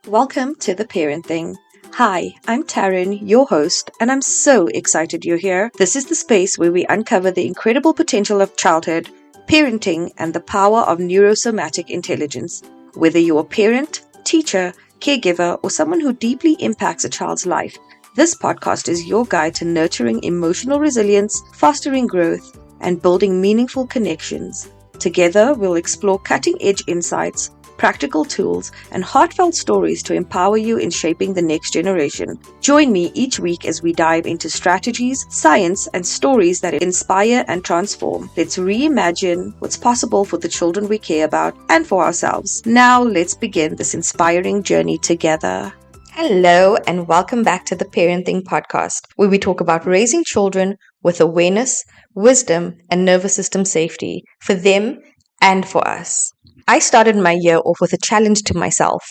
Welcome to The Parent Thing. Hi, I'm Taryn, your host, and I'm so excited you're here. This is the space where we uncover the incredible potential of childhood, parenting, and the power of neuro-somatic intelligence. Whether you're a parent, teacher, caregiver, or someone who deeply impacts a child's life, this podcast is your guide to nurturing emotional resilience, fostering growth, and building meaningful connections. Together, we'll explore cutting-edge insights, practical tools, and heartfelt stories to empower you in shaping the next generation. Join me each week as we dive into strategies, science, and stories that inspire and transform. Let's reimagine what's possible for the children we care about and for ourselves. Now, let's begin this inspiring journey together. Hello, and welcome back to the Parenting Podcast, where we talk about raising children with awareness, wisdom, and nervous system safety for them and for us. I started my year off with a challenge to myself.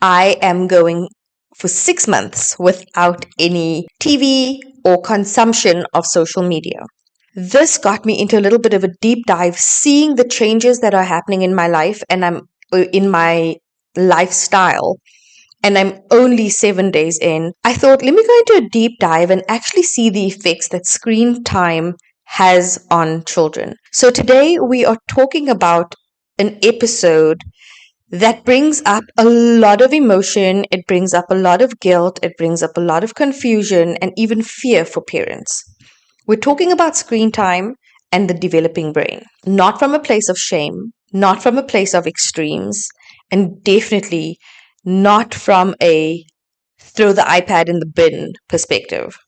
I am going for 6 months without any TV or consumption of social media. This got me into a little bit of a deep dive, seeing the changes that are happening in my life and I'm in my lifestyle. And I'm only 7 days in. I thought, let me go into a deep dive and actually see the effects that screen time has on children. So today we are talking about an episode that brings up a lot of emotion, it brings up a lot of guilt, it brings up a lot of confusion and even fear for parents. We're talking about screen time and the developing brain, not from a place of shame, not from a place of extremes, and definitely not from a throw the iPad in the bin perspective.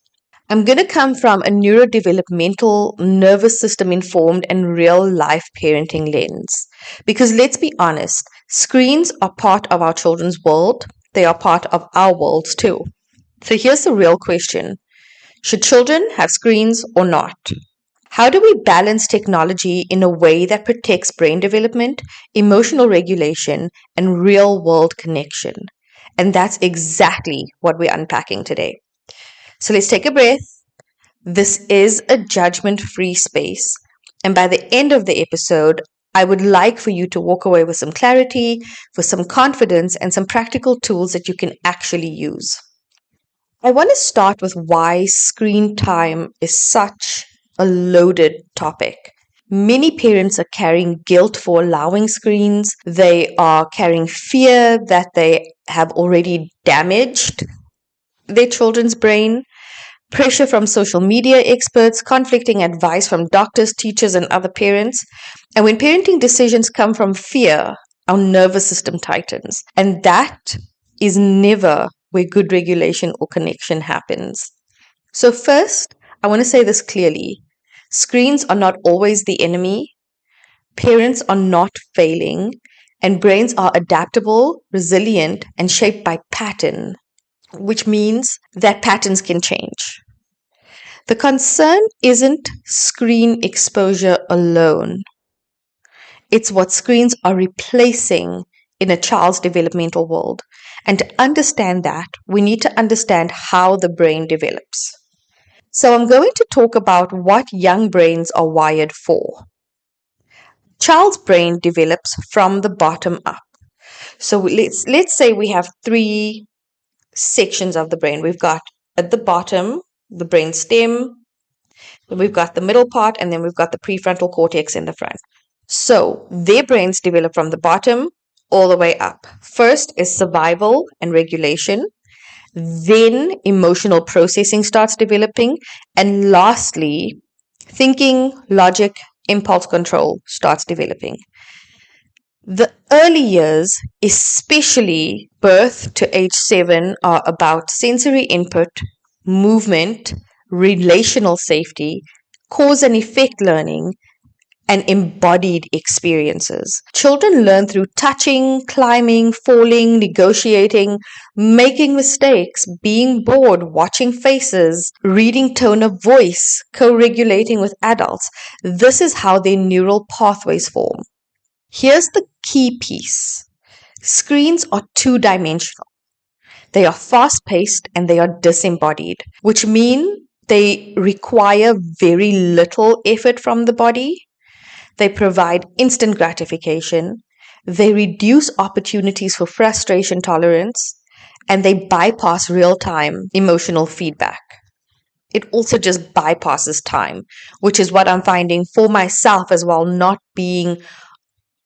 I'm going to come from a neurodevelopmental, nervous system informed, and real life parenting lens. Because let's be honest, screens are part of our children's world. They are part of our worlds too. So here's the real question. Should children have screens or not? How do we balance technology in a way that protects brain development, emotional regulation, and real world connection? And that's exactly what we're unpacking today. So let's take a breath. This is a judgment-free space. And by the end of the episode, I would like for you to walk away with some clarity, with some confidence, and some practical tools that you can actually use. I want to start with why screen time is such a loaded topic. Many parents are carrying guilt for allowing screens. They are carrying fear that they have already damaged their children's brain, pressure from social media experts, conflicting advice from doctors, teachers, and other parents. And when parenting decisions come from fear, our nervous system tightens. And that is never where good regulation or connection happens. So first, I want to say this clearly. Screens are not always the enemy. Parents are not failing. And brains are adaptable, resilient, and shaped by pattern, which means that patterns can change. The concern isn't screen exposure alone. It's what screens are replacing in a child's developmental world. And to understand that, we need to understand how the brain develops. So I'm going to talk about what young brains are wired for. Child's brain develops from the bottom up. So let's say we have 3 sections of the brain. We've got at the bottom, the brain stem, then we've got the middle part, and then we've got the prefrontal cortex in the front. So their brains develop from the bottom all the way up. First is survival and regulation. Then emotional processing starts developing. And lastly, thinking, logic, impulse control starts developing. The early years, especially birth to age 7, are about sensory input, movement, relational safety, cause and effect learning, and embodied experiences. Children learn through touching, climbing, falling, negotiating, making mistakes, being bored, watching faces, reading tone of voice, co-regulating with adults. This is how their neural pathways form. Here's the key piece. Screens are two-dimensional. They are fast-paced and they are disembodied, which mean they require very little effort from the body. They provide instant gratification. They reduce opportunities for frustration tolerance. and they bypass real-time emotional feedback. It also just bypasses time, which is what I'm finding for myself as well, not being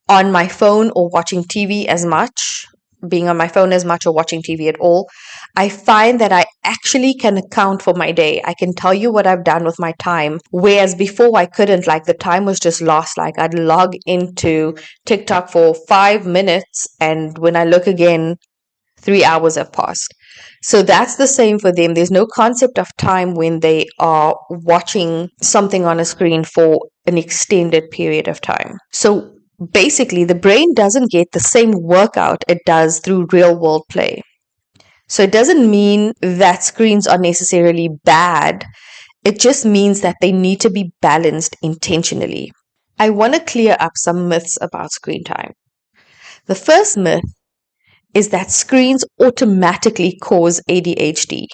on my phone or watching TV as much, being on my phone as much or watching TV at all. I find that I actually can account for my day. I can tell you what I've done with my time, whereas before I couldn't. Like, the time was just lost. Like, I'd log into TikTok for 5 minutes, and when I look again, 3 hours have passed. So that's the same for them. There's no concept of time when they are watching something on a screen for an extended period of time. So basically, the brain doesn't get the same workout it does through real world play. So it doesn't mean that screens are necessarily bad. It just means that they need to be balanced intentionally. I want to clear up some myths about screen time. The first myth is that screens automatically cause ADHD.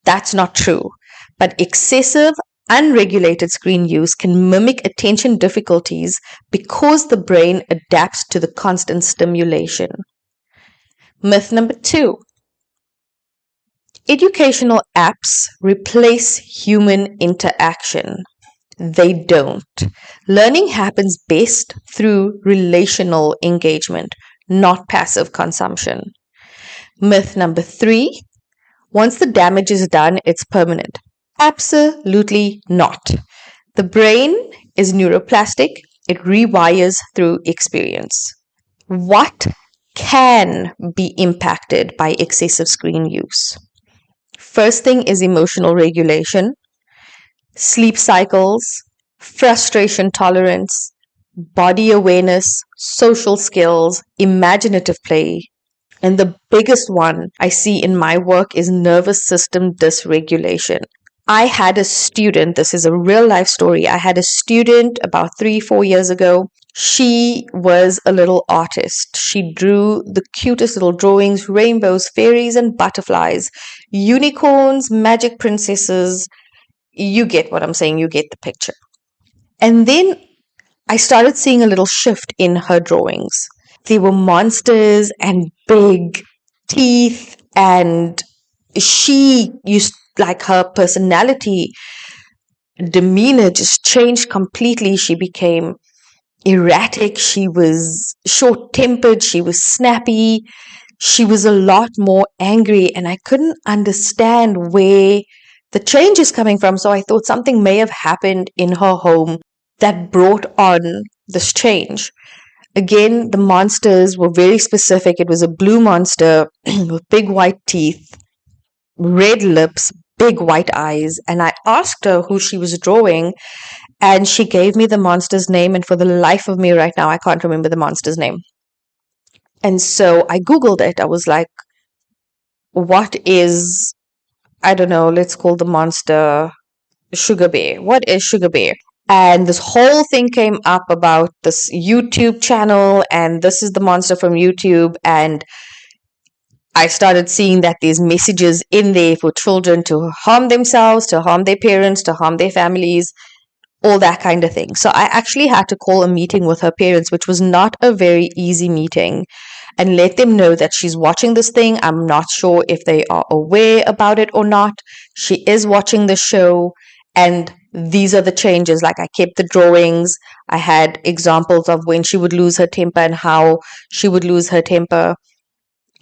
That's not true, but excessive, unregulated screen use can mimic attention difficulties because the brain adapts to the constant stimulation. Myth number 2. Educational apps replace human interaction. They don't. Learning happens best through relational engagement, not passive consumption. Myth number 3. Once the damage is done, it's permanent. Absolutely not. The brain is neuroplastic. It rewires through experience. What can be impacted by excessive screen use? First thing is emotional regulation, sleep cycles, frustration tolerance, body awareness, social skills, imaginative play. And the biggest one I see in my work is nervous system dysregulation. I had a student, this is a real life story. I had a student about 3-4 years ago. She was a little artist. She drew the cutest little drawings, rainbows, fairies, and butterflies, unicorns, magic princesses. You get what I'm saying, you get the picture. And then I started seeing a little shift in her drawings. There were monsters and big teeth, and she used, like, her personality, demeanor just changed completely. She became erratic, she was short-tempered, she was snappy, she was a lot more angry, and I couldn't understand where the change is coming from. So I thought something may have happened in her home that brought on this change. Again, the monsters were very specific. It was a blue monster with big white teeth, red lips, big white eyes. And I asked her who she was drawing, and she gave me the monster's name. And for the life of me right now, I can't remember the monster's name. And so I Googled it. I was like, what is, I don't know, let's call the monster Sugar Bear. What is Sugar Bear? And this whole thing came up about this YouTube channel, and this is the monster from YouTube. And I started seeing that there's messages in there for children to harm themselves, to harm their parents, to harm their families, all that kind of thing. So I actually had to call a meeting with her parents, which was not a very easy meeting, and let them know that she's watching this thing. I'm not sure if they are aware about it or not. She is watching the show, and these are the changes. Like, I kept the drawings. I had examples of when she would lose her temper and how she would lose her temper.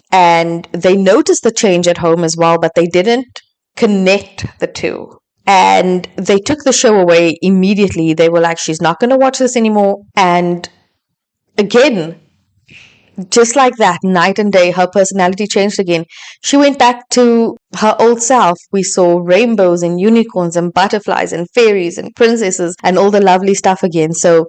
And they noticed the change at home as well, but they didn't connect the two. And they took the show away immediately. They were like, she's not going to watch this anymore. And again, just like that, night and day, her personality changed again. She went back to her old self. We saw rainbows and unicorns and butterflies and fairies and princesses and all the lovely stuff again. So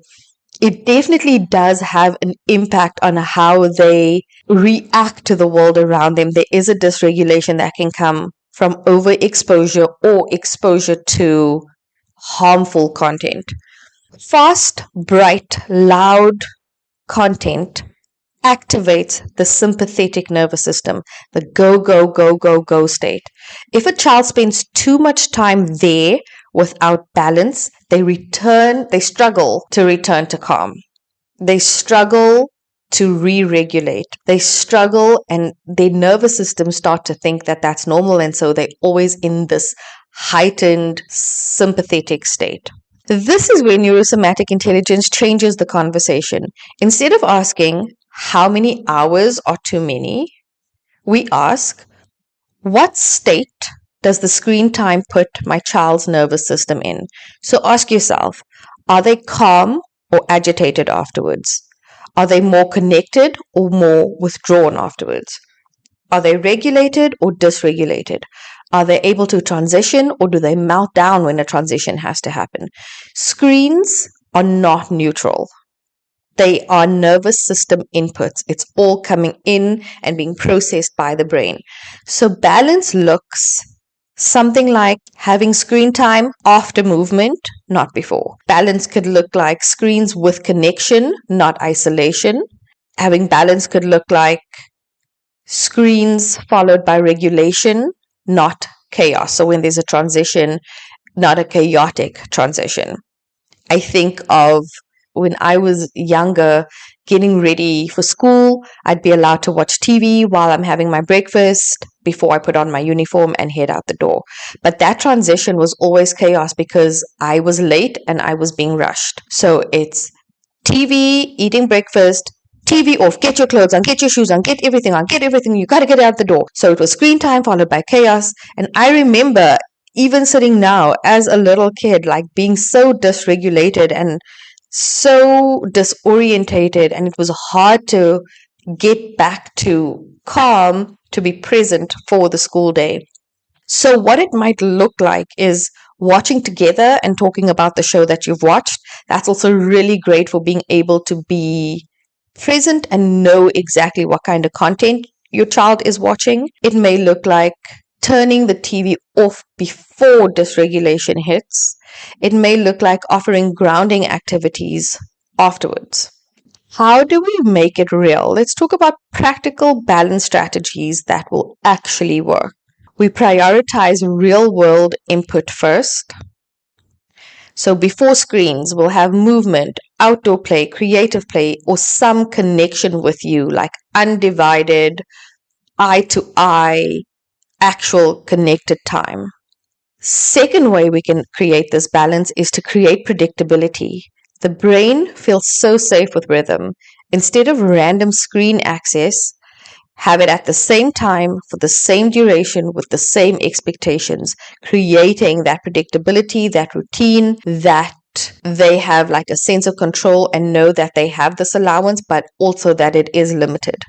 it definitely does have an impact on how they react to the world around them. There is a dysregulation that can come from overexposure or exposure to harmful content. Fast, bright, loud content activates the sympathetic nervous system, the go, go, go, go, go state. If a child spends too much time there without balance, they struggle to return to calm. They struggle to re-regulate. They struggle and their nervous system start to think that that's normal, and so they're always in this heightened sympathetic state. This is where neurosomatic intelligence changes the conversation. Instead of asking, how many hours are too many? We ask, what state does the screen time put my child's nervous system in? So ask yourself, are they calm or agitated afterwards? Are they more connected or more withdrawn afterwards? Are they regulated or dysregulated? Are they able to transition or do they melt down when a transition has to happen? Screens are not neutral. They are nervous system inputs. It's all coming in and being processed by the brain. So balance looks something like having screen time after movement, not before. Balance could look like screens with connection, not isolation. Having balance could look like screens followed by regulation, not chaos. So when there's a transition, not a chaotic transition. I think of when I was younger, getting ready for school, I'd be allowed to watch TV while I'm having my breakfast before I put on my uniform and head out the door. But that transition was always chaos because I was late and I was being rushed. So it's TV, eating breakfast, TV off, get your clothes on, get your shoes on, get everything on, get everything. You got to get out the door. So it was screen time followed by chaos. And I remember even sitting now as a little kid, like being so dysregulated and so disorientated, and it was hard to get back to calm to be present for the school day. So what it might look like is watching together and talking about the show that you've watched. That's also really great for being able to be present and know exactly what kind of content your child is watching. It may look like turning the TV off before dysregulation hits. It may look like offering grounding activities afterwards. How do we make it real? Let's talk about practical balance strategies that will actually work. We prioritize real world input first. So before screens, we'll have movement, outdoor play, creative play, or some connection with you, like undivided, eye to eye, actual connected time. Second way we can create this balance is to create predictability. The brain feels so safe with rhythm. Instead of random screen access, have it at the same time for the same duration with the same expectations, creating that predictability, that routine, that they have like a sense of control and know that they have this allowance, but also that it is limited.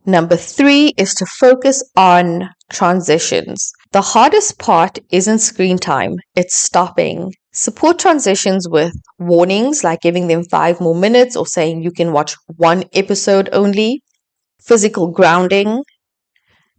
Number 3 is to focus on transitions. The hardest part isn't screen time, it's stopping. Support transitions with warnings, like giving them 5 more minutes or saying you can watch 1 episode only. Physical grounding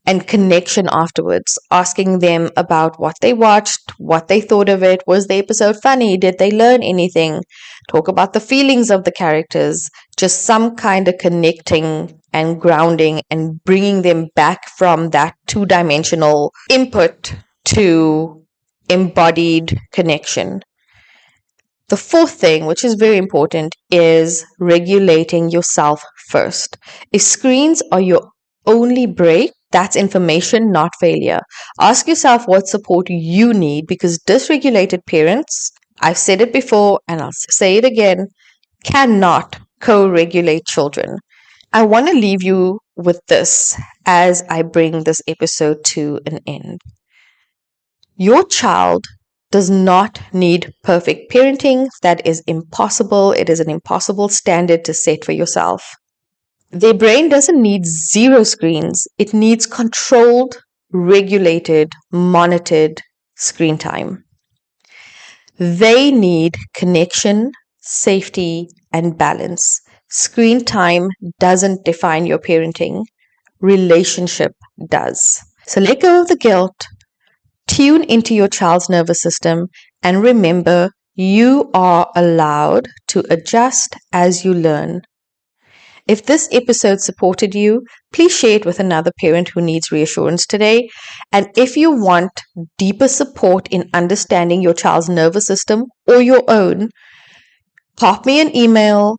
and connection afterwards, asking them about what they watched, what they thought of it. Was the episode funny? Did they learn anything? Talk about the feelings of the characters, just some kind of connecting and grounding and bringing them back from that 2-dimensional input to embodied connection. The 4th thing, which is very important, is regulating yourself first. If screens are your only break, that's information, not failure. Ask yourself what support you need, because dysregulated parents, I've said it before and I'll say it again, cannot co-regulate children. I want to leave you with this as I bring this episode to an end. Your child does not need perfect parenting. That is impossible. It is an impossible standard to set for yourself. Their brain doesn't need 0 screens. It needs controlled, regulated, monitored screen time. They need connection, safety, and balance. Screen time doesn't define your parenting. Relationship does. So let go of the guilt. Tune into your child's nervous system and remember, you are allowed to adjust as you learn. If this episode supported you, please share it with another parent who needs reassurance today. And if you want deeper support in understanding your child's nervous system or your own, pop me an email,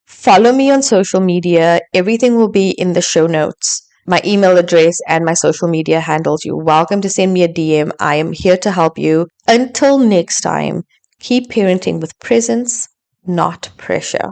Follow me on social media. Everything will be in the show notes. My email address and my social media handles. You're welcome to send me a DM. I am here to help you. Until next time, keep parenting with presence, not pressure.